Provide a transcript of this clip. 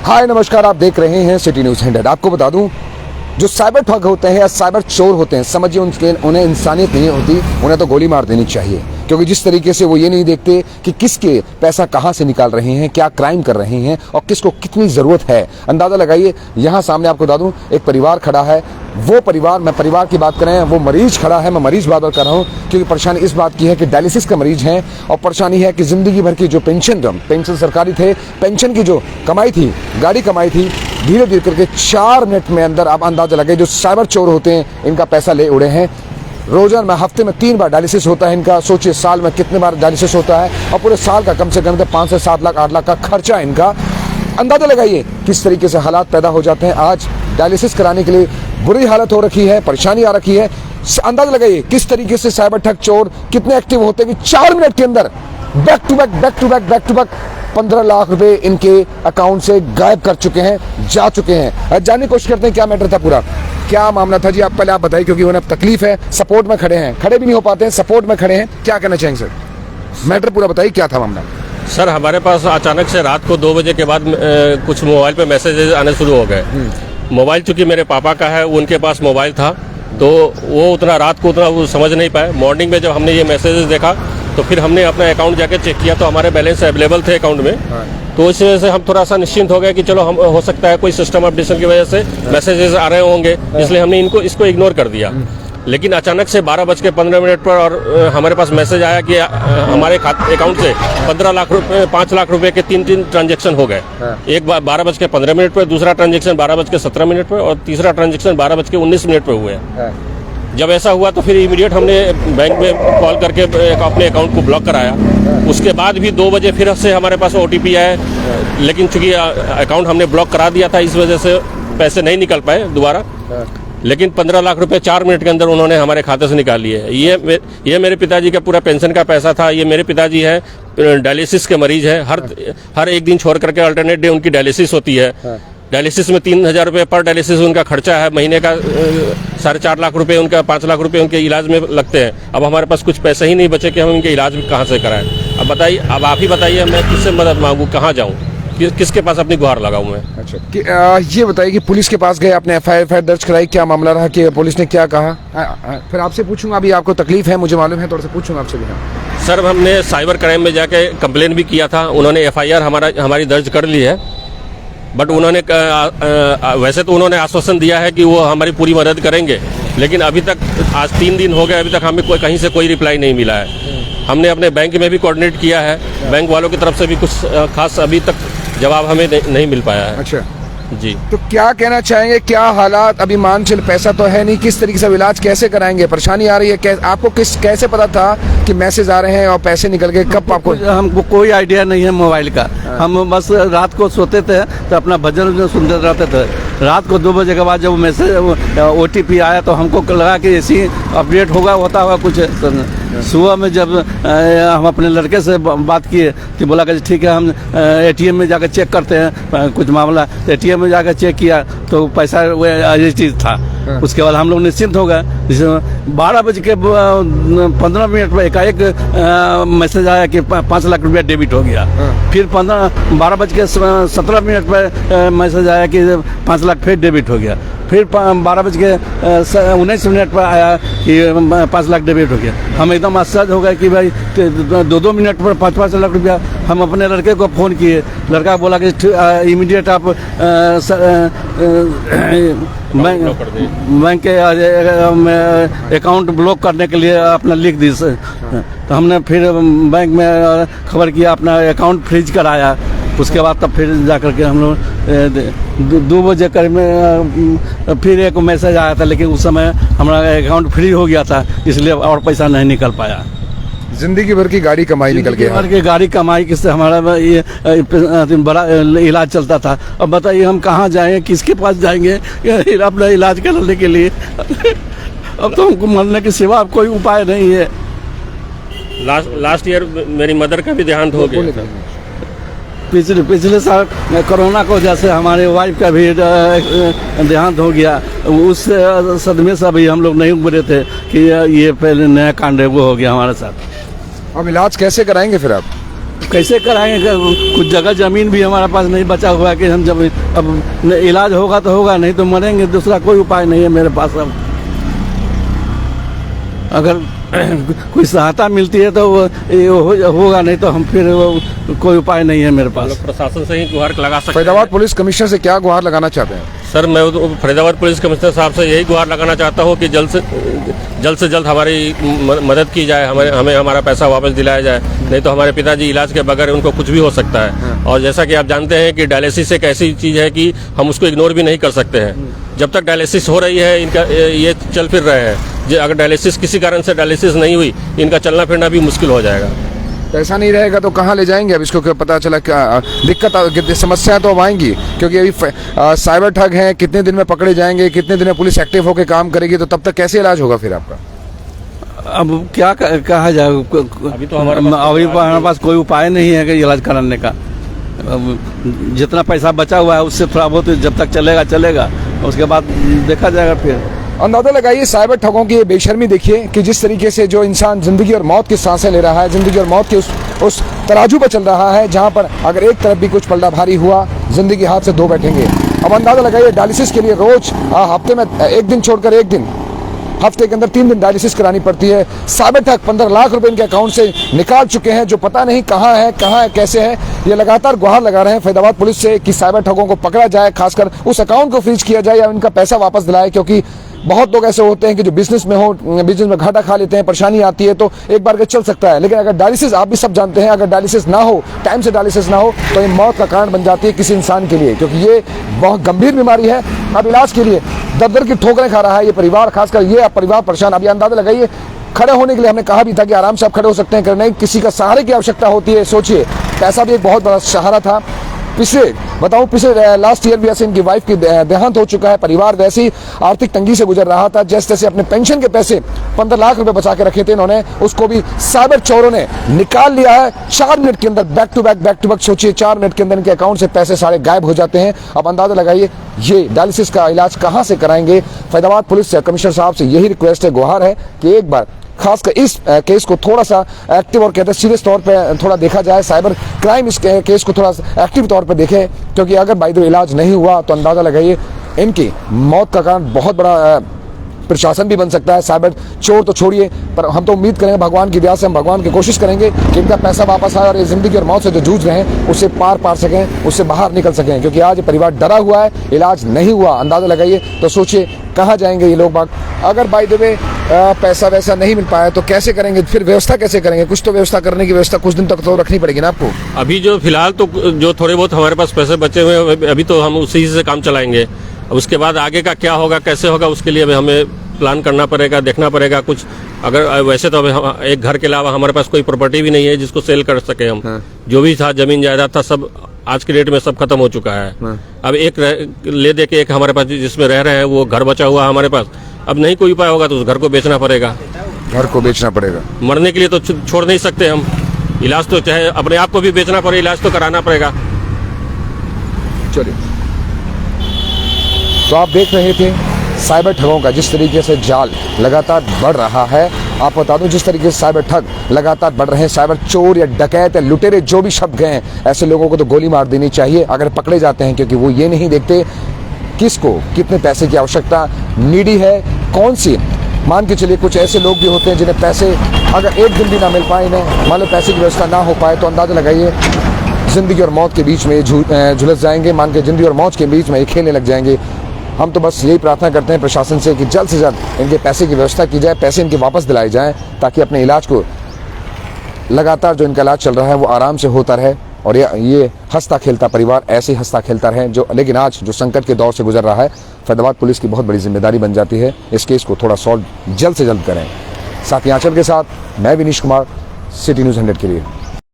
हाय नमस्कार, आप देख रहे हैं सिटी न्यूज़ 100। आपको बता दूं, जो साइबर ठग होते हैं या साइबर चोर होते हैं, समझिए उन्हें इंसानियत नहीं होती, उन्हें तो गोली मार देनी चाहिए। क्योंकि जिस तरीके से वो ये नहीं देखते कि किसके पैसा कहाँ से निकाल रहे हैं, क्या क्राइम कर रहे हैं और किसको कितनी ज़रूरत है। अंदाज़ा लगाइए, यहाँ सामने आपको बता दूं एक परिवार खड़ा है। वो परिवार, मैं परिवार की बात करें, वो मरीज खड़ा है। मैं मरीज बात कर रहा हूँ क्योंकि परेशानी इस बात की है कि डायलिसिस का मरीज है और परेशानी है कि ज़िंदगी भर की जो पेंशन सरकारी थे, पेंशन की जो कमाई थी, गाड़ी कमाई थी, धीरे धीरे करके 4 मिनट में अंदर आप अंदाजा लगाइए जो साइबर चोर होते हैं इनका पैसा ले उड़े हैं। रोजाना हफ्ते में 3 बार डायलिसिस होता है इनका। सोचिए साल में कितने बार डायलिसिस होता है और पूरे साल का कम से कम 5 से 7 लाख 8 लाख का खर्चा इनका। अंदाजा लगाइए किस तरीके से हालात पैदा हो जाते हैं। आज डायलिसिस कराने के लिए बुरी हालत हो रखी है, परेशानी आ रखी है। अंदाजा लगाइए किस तरीके से साइबर ठग चोर कितने एक्टिव होते हैं कि 4 मिनट के अंदर बैक टू बैक 15 लाख रुपए इनके अकाउंट से गायब कर चुके हैं, जा चुके हैं। जानने की कोशिश करते हैं क्या मैटर था, पूरा क्या मामला था जी। आप पहले आप बताइए, क्योंकि उन्हें तकलीफ है, सपोर्ट में खड़े हैं, खड़े भी नहीं हो पाते हैं, सपोर्ट में खड़े हैं। क्या कहना चाहेंगे सर, मैटर पूरा बताइए, क्या था मामला। सर, हमारे पास अचानक से रात को 2 बजे के बाद कुछ मोबाइल पे मैसेजेस आने शुरू हो गए। मोबाइल चूंकि मेरे पापा का है, उनके पास मोबाइल था, तो वो उतना रात को वो समझ नहीं पाए। मॉर्निंग में जब हमने ये मैसेजेस देखा तो फिर हमने अपना अकाउंट जाके चेक किया तो हमारे बैलेंस अवेलेबल थे अकाउंट में। तो इस वजह से हम थोड़ा सा निश्चिंत हो गए कि चलो, हम हो सकता है कोई सिस्टम अपडेशन की वजह से मैसेजेस आ रहे होंगे, इसलिए हमने इसको इग्नोर कर दिया। लेकिन अचानक से 12:15 पर और हमारे पास मैसेज आया कि हमारे अकाउंट से 15 लाख रुपए 5 लाख रुपए के 3 ट्रांजैक्शन हो गए। एक 12:15 पर, दूसरा ट्रांजैक्शन 12:17 पर और तीसरा ट्रांजैक्शन 12:19 पर हुए। जब ऐसा हुआ तो फिर इमीडिएट हमने बैंक में कॉल करके अपने अकाउंट को ब्लॉक कराया। उसके बाद भी 2 बजे फिर से हमारे पास OTP आया, लेकिन चूंकि अकाउंट हमने ब्लॉक करा दिया था, इस वजह से पैसे नहीं निकल पाए दोबारा। लेकिन 15 लाख रुपए 4 मिनट के अंदर उन्होंने हमारे खाते से निकाल लिए। ये मेरे पिताजी का पूरा पेंशन का पैसा था। ये मेरे पिताजी है, डायलिसिस के मरीज है। हर एक दिन छोड़ करके अल्टरनेट डे उनकी डायलिसिस होती है। डायलिसिस में 3000 रुपये पर डायलिसिस उनका खर्चा है। महीने का 4.5 लाख रुपए उनका, 5 लाख रुपए उनके इलाज में लगते हैं। अब हमारे पास कुछ पैसे ही नहीं बचे कि हम इनके इलाज कहाँ से कराएं। अब बताइए, अब आप ही बताइए, मैं किससे मदद मांगू, कहाँ जाऊँ, किसके पास अपनी गुहार लगाऊं मैं। अच्छा, ये बताइए कि पुलिस के पास गए, आपने FIR दर्ज कराई, क्या मामला रहा, कि पुलिस ने क्या कहा? फिर आपसे पूछूंगा, अभी आपको तकलीफ है मुझे मालूम है, थोड़ा सा पूछूंगा आपसे भी। सर, हमने साइबर क्राइम में जाके कंप्लेन भी किया था। उन्होंने FIR हमारी दर्ज कर ली है, बट उन्होंने वैसे तो उन्होंने आश्वासन दिया है कि वो हमारी पूरी मदद करेंगे, लेकिन अभी तक आज 3 दिन हो गए, अभी तक हमें कहीं से कोई रिप्लाई नहीं मिला है। हमने अपने बैंक में भी कोऑर्डिनेट किया है, बैंक वालों की तरफ से भी कुछ खास अभी तक जवाब हमें नहीं मिल पाया है। अच्छा जी, तो क्या कहना चाहेंगे, क्या हालात अभी? मान चल पैसा तो है नहीं, किस तरीके से इलाज कैसे कराएंगे? परेशानी आ रही है, आपको कैसे पता था कि मैसेज आ रहे हैं और पैसे निकल गए? कब आपको? हमको कोई आइडिया नहीं है मोबाइल का। हम बस रात को सोते थे तो अपना भजन सुनते रहते थे। रात को 2 बजे के बाद जब मैसेज OTP आया तो हमको लगा कि ऐसी अपडेट होता होगा कुछ। सुबह में जब हम अपने लड़के से बात किए कि बोला कि ठीक है, हम ATM में जाकर चेक करते हैं कुछ मामला। तो ATM में जाकर चेक किया तो पैसा ये चीज़ था। उसके बाद हम लोग निश्चिंत हो गए। 12:15 पर एकाएक मैसेज आया कि 5 लाख रुपया डेबिट हो गया। फिर 12:17 पर मैसेज आया कि 5 लाख फिर डेबिट हो गया। फिर 12:19 पर आया कि 5 लाख डेबिट हो गया। हम एकदम आश्चर्य हो गए कि भाई 2-2 मिनट पर 5-5 लाख रुपया। हम अपने लड़के को फ़ोन किए, लड़का बोला कि इमीडिएट आप बैंक के अकाउंट ब्लॉक करने के लिए अपना लिख दी। तो हमने फिर बैंक में खबर किया, अपना अकाउंट फ्रीज कराया। उसके बाद तब फिर जाकर के हम लोग 2 बजे करीब में फिर एक मैसेज आया था, लेकिन उस समय हमारा अकाउंट फ्री हो गया था, इसलिए और पैसा नहीं निकल पाया। जिंदगी भर की गाड़ी कमाई निकल गई। भर की गाड़ी कमाई किससे हमारा ये बड़ा इलाज चलता था। अब बताइए हम कहाँ जाएं, किसके पास जाएंगे अपना इलाज कराने के लिए? अब तो हमको मरने के सिवा कोई उपाय नहीं है। लास्ट ईयर मेरी मदर का भी देहांत हो गया था। पिछले साल कोरोना को जैसे हमारे वाइफ का भी देहांत हो गया। उस सदमे से अभी हम लोग नहीं उबरे थे कि ये पहले नया कांड वो हो गया हमारे साथ। अब इलाज कैसे कराएंगे फिर आप? कैसे कराएंगे? कुछ जगह ज़मीन भी हमारे पास नहीं बचा हुआ है कि हम जब अब इलाज होगा तो होगा, नहीं तो मरेंगे। दूसरा कोई उपाय नहीं है मेरे पास। अब अगर कोई सहायता मिलती है तो ये होगा, नहीं तो हम फिर कोई उपाय नहीं है मेरे पास। प्रशासन से ही गुहार लगा सकते हैं। फरीदाबाद पुलिस कमिश्नर से क्या गुहार लगाना चाहते हैं? सर, मैं फरीदाबाद पुलिस कमिश्नर साहब से यही गुहार लगाना चाहता हूँ कि जल्द से जल्द हमारी मदद की जाए, हमें हमारा पैसा वापस दिलाया जाए। नहीं तो हमारे पिताजी इलाज के बगैर उनको कुछ भी हो सकता है। और जैसा कि आप जानते हैं कि डायलिसिस एक ऐसी चीज़ है कि हम उसको इग्नोर भी नहीं कर सकते हैं। जब तक डायलिसिस हो रही है, इनका ये चल फिर रहे हैं। अगर डायलिसिस किसी कारण से डायलिसिस नहीं हुई, इनका चलना फिरना भी मुश्किल हो जाएगा। पैसा नहीं रहेगा तो कहाँ ले जाएंगे? अब इसको क्या पता चला, क्या दिक्कत समस्याएं तो अब आएंगी, क्योंकि अभी साइबर ठग हैं। कितने दिन में पकड़े जाएंगे, कितने दिन में पुलिस एक्टिव होकर काम करेगी, तो तब तक कैसे इलाज होगा फिर आपका? अब क्या कहा जाए? अभी तो हमारे पास कोई उपाय नहीं है कि इलाज कराने का। अब जितना पैसा बचा हुआ है उससे थोड़ा बहुत जब तक चलेगा, उसके बाद देखा जाएगा। फिर अंदाजा लगाइए साइबर ठगों की ये बेशर्मी देखिए कि जिस तरीके से जो इंसान जिंदगी और मौत की सांसें ले रहा है, जिंदगी और मौत के उस तराजू पर चल रहा है, जहां पर अगर एक तरफ भी कुछ पलड़ा भारी हुआ, जिंदगी हाथ से धो बैठेंगे। अब अंदाजा लगाइए डायलिसिस के लिए रोज हफ्ते में एक दिन छोड़कर एक दिन, हफ्ते के अंदर 3 दिन डायलिसिस करानी पड़ती है। साइबर ठग 15 लाख रुपए इनके अकाउंट से निकाल चुके हैं, जो पता नहीं कहाँ है कैसे है। ये लगातार गुहार लगा रहे हैं फरीदाबाद पुलिस से कि साइबर ठगों को पकड़ा जाए, खासकर उस अकाउंट को फ्रीज किया जाए या इनका पैसा वापस दिलाए। क्योंकि बहुत लोग ऐसे होते हैं कि जो बिजनेस में घाटा खा लेते हैं, परेशानी आती है तो एक बार के चल सकता है, लेकिन अगर डायलिसिस, आप भी सब जानते हैं, अगर डायलिसिस ना हो, टाइम से डायलिसिस ना हो, तो ये मौत का कारण बन जाती है किसी इंसान के लिए, क्योंकि ये बहुत गंभीर बीमारी है। अब इलाज के लिए दर की ठोकरें खा रहा है ये परिवार, खासकर ये परिवार परेशान। अभी अंदाजा लगाइए, खड़े होने के लिए हमने कहा भी था कि आराम से आप खड़े हो सकते हैं, नहीं किसी का सहारे की आवश्यकता होती है। सोचिए, पैसा भी एक बहुत बड़ा सहारा था। पिछले लास्ट ईयर भी ऐसे इनकी वाइफ की देहांत हो चुका है। परिवार वैसी आर्थिक तंगी से गुजर रहा था, जैसे तैसे अपने पेंशन के पैसे 15 लाख रुपए बचा के रखे थे इन्होंने, उसको भी साइबर चोरों ने निकाल लिया है 4 मिनट के अंदर। बैक टू बैक सोचिए, 4 मिनट के अंदर इनके अकाउंट से पैसे सारे गायब हो जाते हैं। अब अंदाजा लगाइए ये डायलिसिस का इलाज कहां से कराएंगे? फरीदाबाद पुलिस से कमिश्नर साहब से यही रिक्वेस्ट है, गुहार है कि एक बार खासकर इस केस को थोड़ा सा एक्टिव और कहते हैं सीरियस तौर पे थोड़ा देखा जाए। साइबर क्राइम इस केस को थोड़ा एक्टिव तौर पे देखें, क्योंकि अगर बाय द वे इलाज नहीं हुआ तो अंदाजा लगाइए इनकी मौत का कारण बहुत बड़ा प्रशासन भी बन सकता है। साइबर चोर तो छोड़िए, पर हम तो उम्मीद करेंगे भगवान की दया से, हम भगवान की कोशिश करेंगे कि इनका पैसा वापस आए और ये जिंदगी और मौत से जो जूझ रहे हैं उससे पार सकें, उससे बाहर निकल सकें। क्योंकि आज परिवार डरा हुआ है, इलाज नहीं हुआ। अंदाजा लगाइए तो सोचिए कहाँ जाएंगे ये लोग बाग। अगर बाय द वे पैसा वैसा नहीं मिल पाया तो कैसे करेंगे? फिर व्यवस्था कैसे करेंगे? कुछ तो व्यवस्था करने की व्यवस्था कुछ दिन तक तो रखनी पड़ेगी ना आपको। अभी जो फिलहाल तो जो थोड़े बहुत हमारे पास पैसे बचे हुए हैं, अभी तो हम उसी से काम चलाएंगे। उसके बाद आगे का क्या होगा, कैसे होगा, उसके लिए हमें प्लान करना पड़ेगा, देखना पड़ेगा कुछ। अगर वैसे तो अभी एक घर के अलावा हमारे पास कोई प्रॉपर्टी भी नहीं है जिसको सेल कर सके हम। हाँ। जो भी था जमीन जायदाद था सब आज के डेट में सब खत्म हो चुका है। हाँ। अब एक ले दे के एक हमारे पास जिसमें रह रहे हैं वो घर बचा हुआ है हमारे पास। अब नहीं कोई उपाय होगा तो उस घर को बेचना पड़ेगा। घर को बेचना पड़ेगा? मरने के लिए तो छोड़ नहीं सकते हम। इलाज तो चाहे अपने आप को भी बेचना पड़े, इलाज तो कराना पड़ेगा। चलिए, तो आप देख रहे थे साइबर ठगों का जिस तरीके से जाल लगातार बढ़ रहा है। आप बता दूं जिस तरीके से साइबर ठग लगातार बढ़ रहे हैं, साइबर चोर या डकैत या लुटेरे जो भी शब्द गए हैं, ऐसे लोगों को तो गोली मार देनी चाहिए अगर पकड़े जाते हैं, क्योंकि वो ये नहीं देखते किसको कितने पैसे की आवश्यकता नीडी है, कौन सी। मान के चलिए कुछ ऐसे लोग भी होते हैं जिन्हें पैसे अगर एक दिन भी ना मिल पाए, इन्हें मान लो पैसे की व्यवस्था ना हो पाए, तो अंदाजा लगाइए जिंदगी और मौत के बीच में झुलस जाएंगे। मान के जिंदगी और मौत के बीच में ये खेलने लग जाएंगे। हम तो बस यही प्रार्थना करते हैं प्रशासन से कि जल्द से जल्द इनके पैसे की व्यवस्था की जाए, पैसे इनके वापस दिलाए जाएं, ताकि अपने इलाज को लगातार जो इनका इलाज चल रहा है वो आराम से होता रहे और ये हंसता खेलता परिवार ऐसे ही हंसता खेलता रहे। लेकिन आज जो संकट के दौर से गुजर रहा है, फरीदाबाद पुलिस की बहुत बड़ी जिम्मेदारी बन जाती है इस केस को थोड़ा सॉल्व जल्द से जल्द करें। साथी आंचल के साथ मैं विनीश कुमार, सिटी न्यूज़ 100 के लिए।